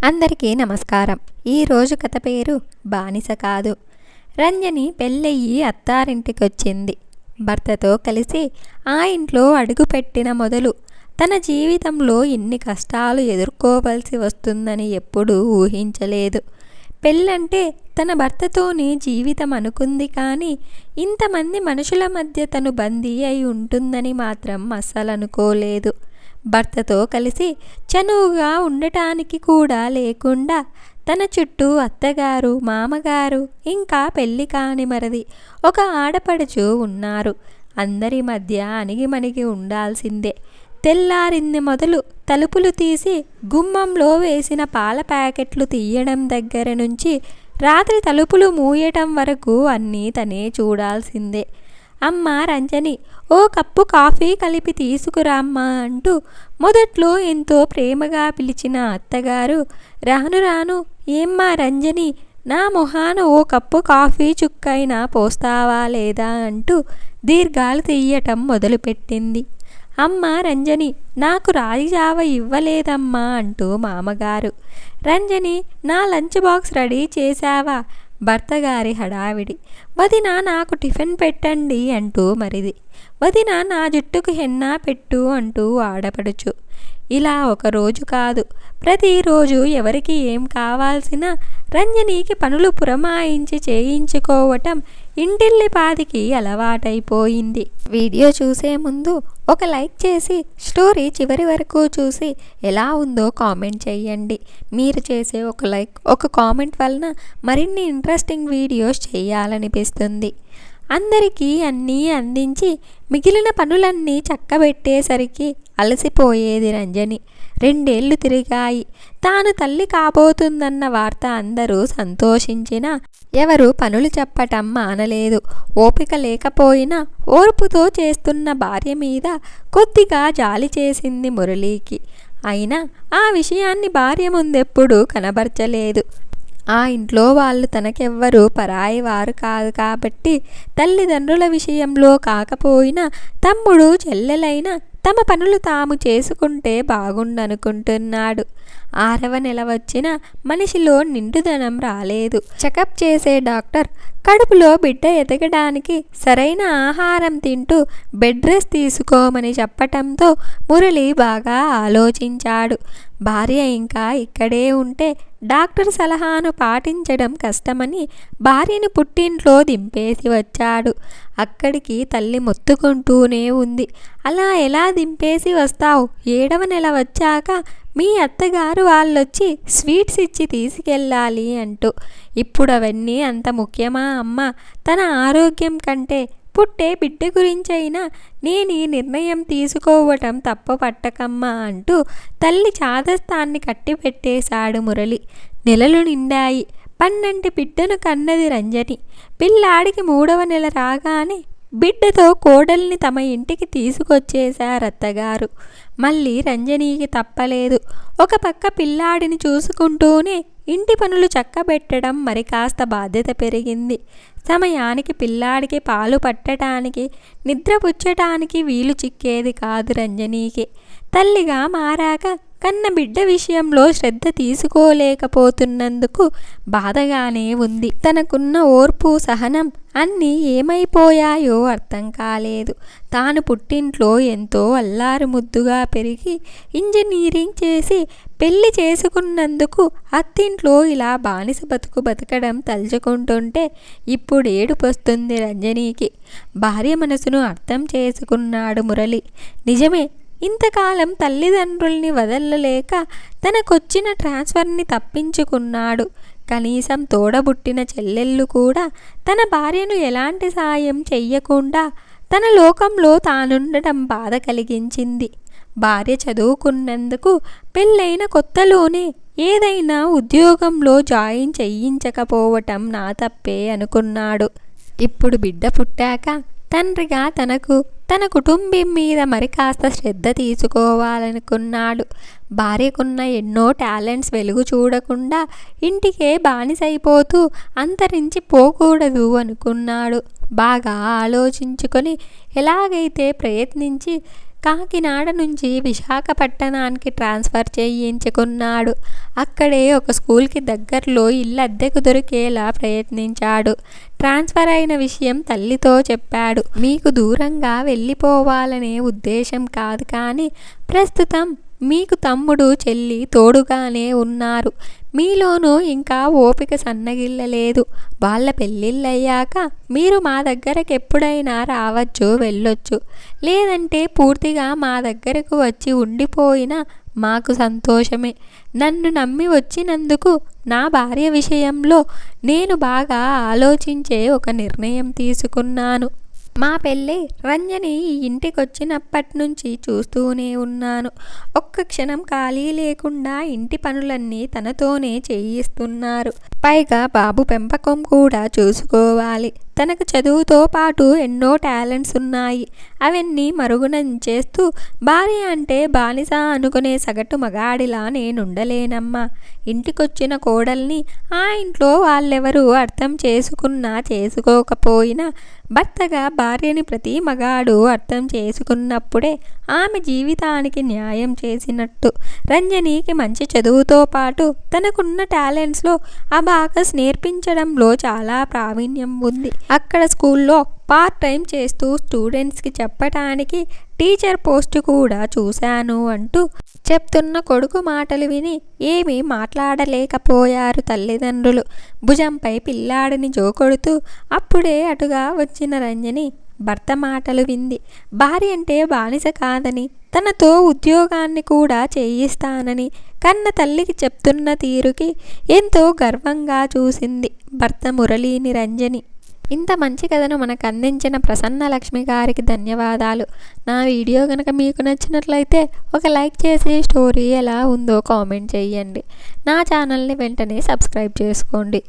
అందరికీ నమస్కారం. ఈరోజు కథ పేరు బానిస కాదు. రంజని పెళ్ళయ్యి అత్తారింటికొచ్చింది. భర్తతో కలిసి ఆ ఇంట్లో అడుగుపెట్టిన మొదలు తన జీవితంలో ఇన్ని కష్టాలు ఎదుర్కోవలసి వస్తుందని ఎప్పుడూ ఊహించలేదు. పెళ్ళంటే తన భర్తతోనే జీవితం అనుకుంది, కానీ ఇంతమంది మనుషుల మధ్య తను బందీ అయి ఉంటుందని మాత్రం అస్సలనుకోలేదు. భర్తతో కలిసి చనువుగా ఉండటానికి కూడా లేకుండా తన చుట్టూ అత్తగారు, మామగారు, ఇంకా పెళ్లి కాని మరది ఒక ఆడపడుచు ఉన్నారు. అందరి మధ్య అణిగిమణిగి ఉండాల్సిందే. తెల్లారింది మొదలు తలుపులు తీసి గుమ్మంలో వేసిన పాల ప్యాకెట్లు తీయడం దగ్గర నుంచి రాత్రి తలుపులు మూయటం వరకు అన్నీ తనే చూడాల్సిందే. అమ్మ రంజని, ఓ కప్పు కాఫీ కలిపి తీసుకురామ్మా అంటూ మొదట్లో ఎంతో ప్రేమగా పిలిచిన అత్తగారు రాను రాను, ఏమ్మా రంజని, నా మొహాన ఓ కప్పు కాఫీ చుక్కైనా పోస్తావా లేదా అంటూ దీర్ఘాలు తీయటం మొదలుపెట్టింది. అమ్మ రంజని, నాకు రాగి జావ ఇవ్వలేదమ్మా అంటూ మామగారు. రంజని, నా లంచ్ బాక్స్ రెడీ చేశావా? భర్తగారి హడావిడి. వదిన, నాకు టిఫిన్ పెట్టండి అంటూ మరిది. వదిన, నా జుట్టుకు హెన్నా పెట్టు అంటూ ఆడపడుచు. ఇలా ఒకరోజు కాదు, ప్రతిరోజు ఎవరికి ఏం కావాల్సిన రంజనీకి పనులు పురమాయించి చేయించుకోవటం ఇంటిల్లిపాదికి అలవాటైపోయింది. వీడియో చూసే ముందు ఒక లైక్ చేసి స్టోరీ చివరి వరకు చూసి ఎలా ఉందో కామెంట్ చేయండి. మీరు చేసే ఒక లైక్, ఒక కామెంట్ వలన మరిన్ని ఇంట్రెస్టింగ్ వీడియోస్ చేయాలనిపిస్తుంది. అందరికీ అన్నీ అందించి మిగిలిన పనులన్నీ చక్కబెట్టేసరికి అలసిపోయేది రంజని. 2 ఏళ్లు తిరిగాయి. తాను తల్లి కాబోతుందన్న వార్త అందరూ సంతోషించినా ఎవరు పనులు చెప్పటం మానలేదు. ఓపిక లేకపోయినా ఓర్పుతో చేస్తున్న భార్య మీద కొద్దిగా జాలి చేసింది మురళీకి. అయినా ఆ విషయాన్ని భార్య ముందెప్పుడూ కనబరచలేదు. ఆ ఇంట్లో వాళ్ళు తనకెవ్వరూ పరాయి వారు కాదు కాబట్టి తల్లిదండ్రుల విషయంలో కాకపోయినా తమ్ముడు చెల్లెలైనా తమ పనులు తాము చేసుకుంటే బాగుండనుకుంటున్నాడు. 6వ నెల వచ్చినా మనిషిలో నిండుదనం రాలేదు. చెకప్ చేసే డాక్టర్ కడుపులో బిడ్డ ఎదగడానికి సరైన ఆహారం తింటూ బెడ్ రెస్ట్ తీసుకోమని చెప్పటంతో మురళి బాగా ఆలోచించాడు. భార్య ఇంకా ఇక్కడే ఉంటే డాక్టర్ సలహాను పాటించడం కష్టమని భార్యను పుట్టింట్లో దింపేసి వచ్చాడు. అక్కడికి తల్లి మొత్తుకుంటూనే ఉంది. అలా ఎలా దింపేసి వస్తావు? 7వ నెల వచ్చాక మీ అత్తగారు వాళ్ళొచ్చి స్వీట్స్ ఇచ్చి తీసుకెళ్ళాలి అంటూ. ఇప్పుడు అవన్నీ అంత ముఖ్యమా అమ్మ? తన ఆరోగ్యం కంటే పుట్టే బిడ్డ గురించైనా నేను ఈ నిర్ణయం తీసుకోవటం తప్పు పట్టకమ్మా అంటూ తల్లి చాదస్తాన్ని కట్టిపెట్టేశాడు మురళి. నెలలు నిండాయి. 12 బిడ్డను కన్నది రంజని. పిల్లాడికి 3వ నెల రాగానే బిడ్డతో కోడల్ని తమ ఇంటికి తీసుకొచ్చేశారత్తగారు. మళ్ళీ రంజనీకి తప్పలేదు. ఒక పక్క పిల్లాడిని చూసుకుంటూనే ఇంటి పనులు చక్కబెట్టడం మరి కాస్త బాధ్యత పెరిగింది. సమయానికి పిల్లాడికి పాలు పట్టడానికి, నిద్రపుచ్చటానికి వీలు చిక్కేది కాదు రంజనీకి. తల్లిగా మారాక కన్న బిడ్డ విషయంలో శ్రద్ధ తీసుకోలేకపోతున్నందుకు బాధగానే ఉంది. తనకున్న ఓర్పు, సహనం అన్నీ ఏమైపోయాయో అర్థం కాలేదు. తాను పుట్టింట్లో ఎంతో అల్లారు ముద్దుగా పెరిగి ఇంజనీరింగ్ చేసి పెళ్లి చేసుకున్నందుకు అత్తింట్లో ఇలా బానిస బతుకు బతకడం తలుచుకుంటుంటే ఇప్పుడు ఏడుపొస్తుంది రంజనీకి. భార్య మనసును అర్థం చేసుకున్నాడు మురళి. నిజమే, ఇంతకాలం తల్లిదండ్రుల్ని వదలలేక తనకొచ్చిన ట్రాన్స్ఫర్ని తప్పించుకున్నాడు. కనీసం తోడబుట్టిన చెల్లెళ్ళు కూడా తన భార్యను ఎలాంటి సాయం చెయ్యకుండా తన లోకంలో తానుండటం బాధ కలిగించింది. భార్య చదువుకున్నందుకు పెళ్ళైన కొత్తలోనే ఏదైనా ఉద్యోగంలో జాయిన్ చెయ్యించకపోవటం నా తప్పే అనుకున్నాడు. ఇప్పుడు బిడ్డ పుట్టాక తండ్రిగా తనకు, తన కుటుంబం మీద మరి కాస్త శ్రద్ధ తీసుకోవాలనుకున్నాడు. భార్యకున్న ఎన్నో టాలెంట్స్ వెలుగు చూడకుండా ఇంటికే బానిసైపోతూ అంతరించిపోకూడదు అనుకున్నాడు. బాగా ఆలోచించుకొని ఎలాగైతే ప్రయత్నించి కాకినాడ నుంచి విశాఖపట్టణానికి ట్రాన్స్ఫర్ చేయించుకున్నాడు. అక్కడే ఒక స్కూల్కి దగ్గరలో ఇల్లు అద్దెకు దొరికేలా ప్రయత్నించాడు. ట్రాన్స్ఫర్ అయిన విషయం తల్లితో చెప్పాడు. మీకు దూరంగా వెళ్ళిపోవాలనే ఉద్దేశం కాదు, కానీ ప్రస్తుతం మీకు తమ్ముడు చెల్లి తోడుగానే ఉన్నారు. మీలోనూ ఇంకా ఓపిక సన్నగిల్లలేదు. వాళ్ళ పెళ్ళిళ్ళయ్యాక మీరు మా దగ్గరకు ఎప్పుడైనా రావచ్చు, వెళ్ళొచ్చు. లేదంటే పూర్తిగా మా దగ్గరకు వచ్చి ఉండిపోయినా మాకు సంతోషమే. నన్ను నమ్మి వచ్చినందుకు నా భార్య విషయంలో నేను బాగా ఆలోచించే ఒక నిర్ణయం తీసుకున్నాను. మా పెళ్ళి రంజని ఈ ఇంటికొచ్చినప్పటి నుంచి చూస్తూనే ఉన్నాను. ఒక్క క్షణం ఖాళీ లేకుండా ఇంటి పనులన్నీ తనతోనే చేయిస్తున్నారు. పైగా బాబు పెంపకం కూడా చూసుకోవాలి. తనకు చదువుతో పాటు ఎన్నో టాలెంట్స్ ఉన్నాయి. అవన్నీ మరుగునంచేస్తూ భార్య అంటే బానిస అనుకునే సగటు మగాడిలా నేనుండలేనమ్మా. ఇంటికొచ్చిన కోడల్ని ఆ ఇంట్లో వాళ్ళెవరూ అర్థం చేసుకున్నా చేసుకోకపోయినా భర్తగా భార్యని ప్రతి మగాడు అర్థం చేసుకున్నప్పుడే ఆమె జీవితానికి న్యాయం చేసినట్టు. రంజనికి మంచి చదువుతో పాటు తనకున్న టాలెంట్స్లో అబాకస్ నేర్పించడంలో చాలా ప్రావీణ్యం ఉంది. అక్కడ స్కూల్లో పార్ట్ టైం చేస్తూ స్టూడెంట్స్కి చెప్పటానికి టీచర్ పోస్ట్ కూడా చూశాను అంటూ చెప్తున్న కొడుకు మాటలు విని ఏమీ మాట్లాడలేకపోయారు తల్లిదండ్రులు. భుజంపై పిల్లాడిని జోకొడుతూ అప్పుడే అటుగా వచ్చిన రంజని భర్త మాటలు వింది. భార్య అంటే బానిస కాదని, తనతో ఉద్యోగాన్ని కూడా చేయిస్తానని కన్న తల్లికి చెప్తున్న తీరుకి ఎంతో గర్వంగా చూసింది భర్త మురళీని రంజని. ఇంత మంచి కథను మనకు అందించిన ప్రసన్న లక్ష్మి గారికి ధన్యవాదాలు. నా వీడియో కనుక మీకు నచ్చినట్లయితే ఒక లైక్ చేసి స్టోరీ ఎలా ఉందో కామెంట్ చేయండి. నా ఛానల్ని వెంటనే సబ్స్క్రైబ్ చేసుకోండి.